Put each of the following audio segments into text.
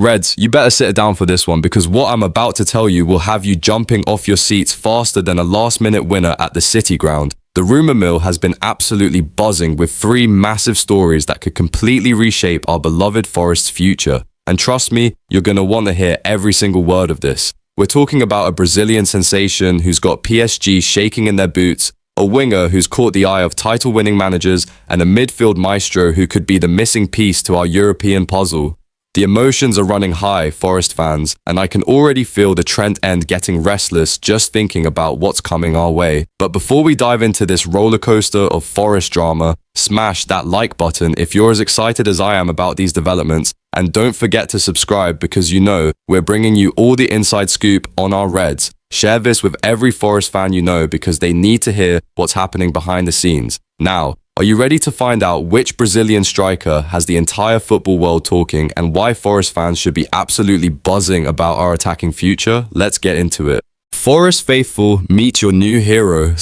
Reds, you better sit down for this one because what I'm about to tell you will have you jumping off your seats faster than a last-minute winner at the City Ground. The rumour mill has been absolutely buzzing with 3 massive stories that could completely reshape our beloved Forest's future. And trust me, you're going to want to hear every single word of this. We're talking about a Brazilian sensation who's got PSG shaking in their boots, a winger who's caught the eye of title-winning managers, and a midfield maestro who could be the missing piece to our European puzzle. The emotions are running high, Forest fans, and I can already feel the trend end getting restless just thinking about what's coming our way. But before we dive into this roller coaster of Forest drama, smash that like button if you're as excited as I am about these developments, and don't forget to subscribe because you know we're bringing you all the inside scoop on our Reds. Share this with every Forest fan you know because they need to hear what's happening behind the scenes. Now, are you ready to find out which Brazilian striker has the entire football world talking and why Forest fans should be absolutely buzzing about our attacking future? Let's get into it. Forest faithful, meet your new hero,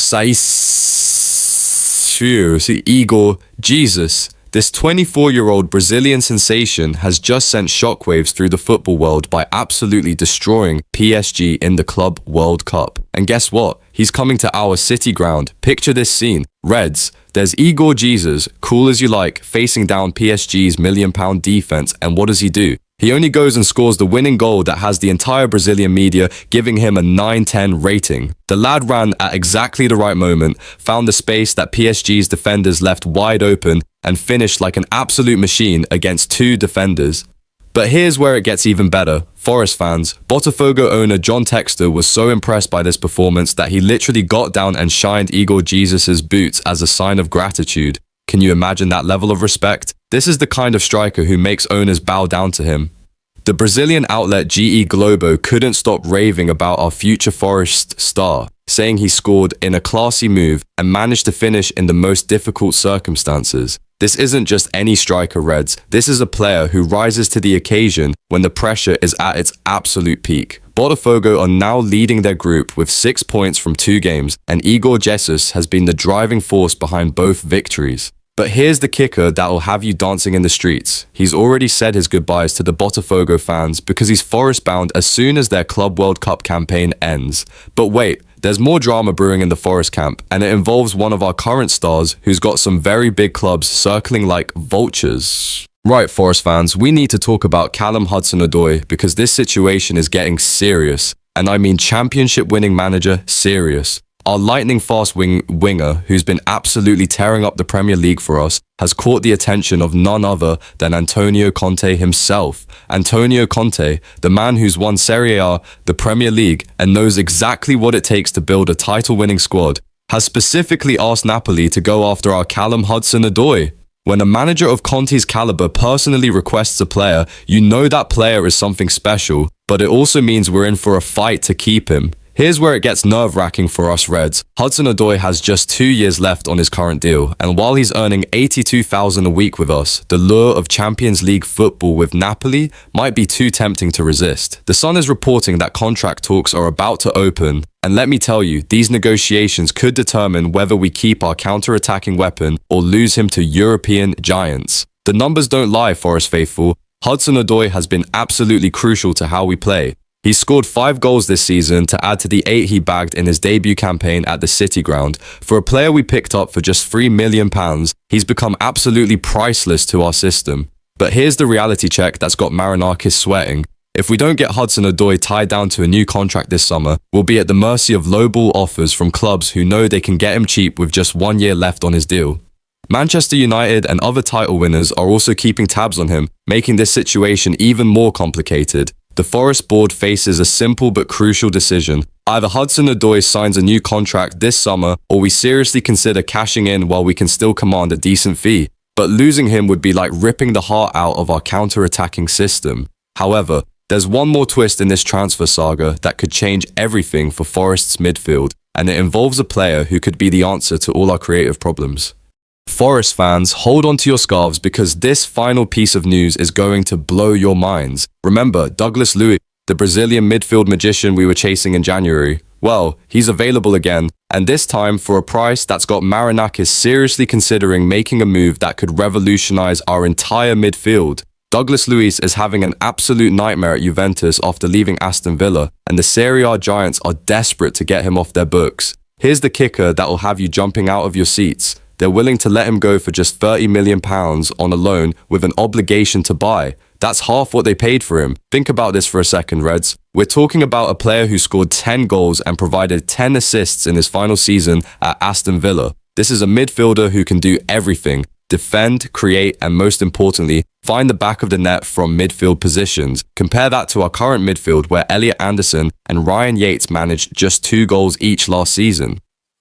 Igor Jesus. This 24-year-old Brazilian sensation has just sent shockwaves through the football world by absolutely destroying PSG in the Club World Cup. And guess what? He's coming to our City Ground. Picture this scene. Reds, there's Igor Jesus, cool as you like, facing down PSG's £1 million defense, and what does he do? He only goes and scores the winning goal that has the entire Brazilian media giving him a 9/10 rating. The lad ran at exactly the right moment, found the space that PSG's defenders left wide open, and finished like an absolute machine against 2 defenders. But here's where it gets even better. Forest fans, Botafogo owner John Textor was so impressed by this performance that he literally got down and shined Igor Jesus' boots as a sign of gratitude. Can you imagine that level of respect? This is the kind of striker who makes owners bow down to him. The Brazilian outlet GE Globo couldn't stop raving about our future Forest star, saying he scored in a classy move and managed to finish in the most difficult circumstances. This isn't just any striker, Reds. This is a player who rises to the occasion when the pressure is at its absolute peak. Botafogo are now leading their group with 6 points from 2 games, and Igor Jesus has been the driving force behind both victories. But here's the kicker that'll have you dancing in the streets. He's already said his goodbyes to the Botafogo fans because he's Forest bound as soon as their Club World Cup campaign ends. But wait, there's more drama brewing in the Forest camp, and it involves one of our current stars who's got some very big clubs circling like vultures. Right, Forest fans, we need to talk about Callum Hudson-Odoi because this situation is getting serious. And I mean championship-winning manager serious. Our lightning-fast winger, who's been absolutely tearing up the Premier League for us, has caught the attention of none other than Antonio Conte himself. Antonio Conte, the man who's won Serie A, the Premier League, and knows exactly what it takes to build a title-winning squad, has specifically asked Napoli to go after our Callum Hudson-Odoi. When a manager of Conte's caliber personally requests a player, you know that player is something special, but it also means we're in for a fight to keep him. Here's where it gets nerve-wracking for us Reds. Hudson-Odoi has just 2 years left on his current deal, and while he's earning $82,000 a week with us, the lure of Champions League football with Napoli might be too tempting to resist. The Sun is reporting that contract talks are about to open, and let me tell you, these negotiations could determine whether we keep our counter-attacking weapon or lose him to European giants. The numbers don't lie, Forest faithful. Hudson-Odoi has been absolutely crucial to how we play. He scored 5 goals this season to add to the 8 he bagged in his debut campaign at the City Ground. For a player we picked up for just £3 million, he's become absolutely priceless to our system. But here's the reality check that's got Marinakis sweating. If we don't get Hudson-Odoi tied down to a new contract this summer, we'll be at the mercy of lowball offers from clubs who know they can get him cheap with just 1 year left on his deal. Manchester United and other title winners are also keeping tabs on him, making this situation even more complicated. The Forest board faces a simple but crucial decision. Either Hudson-Odoi signs a new contract this summer, or we seriously consider cashing in while we can still command a decent fee. But losing him would be like ripping the heart out of our counter-attacking system. However, there's one more twist in this transfer saga that could change everything for Forest's midfield, and it involves a player who could be the answer to all our creative problems. Forest fans, hold on to your scarves because this final piece of news is going to blow your minds. Remember, Douglas Luiz, the Brazilian midfield magician we were chasing in January? Well, he's available again, and this time for a price that's got Marinakis seriously considering making a move that could revolutionize our entire midfield. Douglas Luiz is having an absolute nightmare at Juventus after leaving Aston Villa, and the Serie A giants are desperate to get him off their books. Here's the kicker that will have you jumping out of your seats. They're willing to let him go for just £30 million on a loan with an obligation to buy. That's half what they paid for him. Think about this for a second, Reds. We're talking about a player who scored 10 goals and provided 10 assists in his final season at Aston Villa. This is a midfielder who can do everything: defend, create, and most importantly, find the back of the net from midfield positions. Compare that to our current midfield where Elliot Anderson and Ryan Yates managed just 2 goals each last season.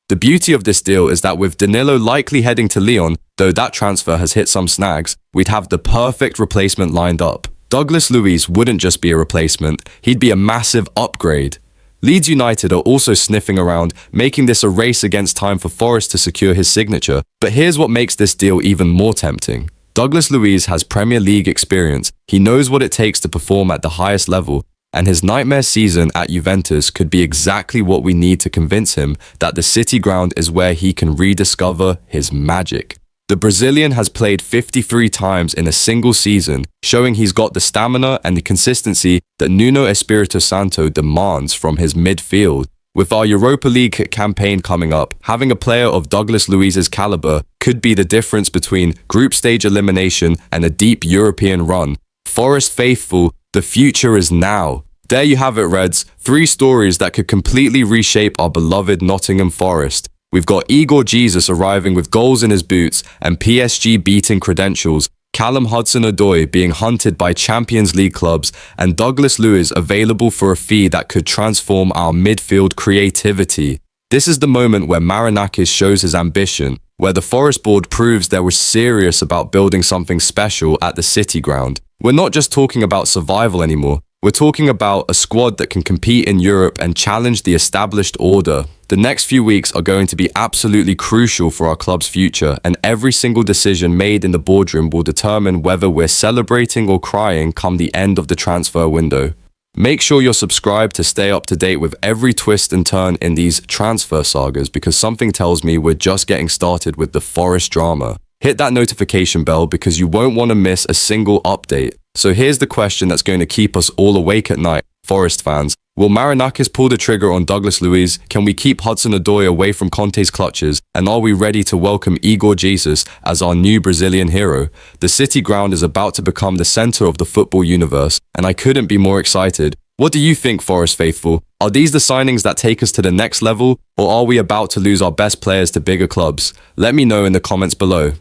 The beauty of this deal is that with Danilo likely heading to Lyon, though that transfer has hit some snags, we'd have the perfect replacement lined up. Douglas Luiz wouldn't just be a replacement, he'd be a massive upgrade. Leeds United are also sniffing around, making this a race against time for Forest to secure his signature. But here's what makes this deal even more tempting. Douglas Luiz has Premier League experience, he knows what it takes to perform at the highest level, and his nightmare season at Juventus could be exactly what we need to convince him that the City ground is where he can rediscover his magic. The Brazilian has played 53 times in a single season, showing he's got the stamina and the consistency that Nuno Espirito Santo demands from his midfield. With our Europa League campaign coming up, having a player of Douglas Luiz's caliber could be the difference between group stage elimination and a deep European run. Forest faithful, the future is now. There you have it, Reds. 3 stories that could completely reshape our beloved Nottingham Forest. We've got Igor Jesus arriving with goals in his boots and PSG beating credentials, Callum Hudson-Odoi being hunted by Champions League clubs, and Douglas Luiz available for a fee that could transform our midfield creativity. This is the moment where Marinakis shows his ambition, where the Forest board proves they were serious about building something special at the City ground. We're not just talking about survival anymore. We're talking about a squad that can compete in Europe and challenge the established order. The next few weeks are going to be absolutely crucial for our club's future, and every single decision made in the boardroom will determine whether we're celebrating or crying come the end of the transfer window. Make sure you're subscribed to stay up to date with every twist and turn in these transfer sagas, because something tells me we're just getting started with the Forest drama. Hit that notification bell because you won't want to miss a single update. So here's the question that's going to keep us all awake at night, Forest fans. Will Marinakis pull the trigger on Douglas Luiz? Can we keep Hudson-Odoi away from Conte's clutches? And are we ready to welcome Igor Jesus as our new Brazilian hero? The City ground is about to become the center of the football universe, and I couldn't be more excited. What do you think, Forest faithful? Are these the signings that take us to the next level, or are we about to lose our best players to bigger clubs? Let me know in the comments below.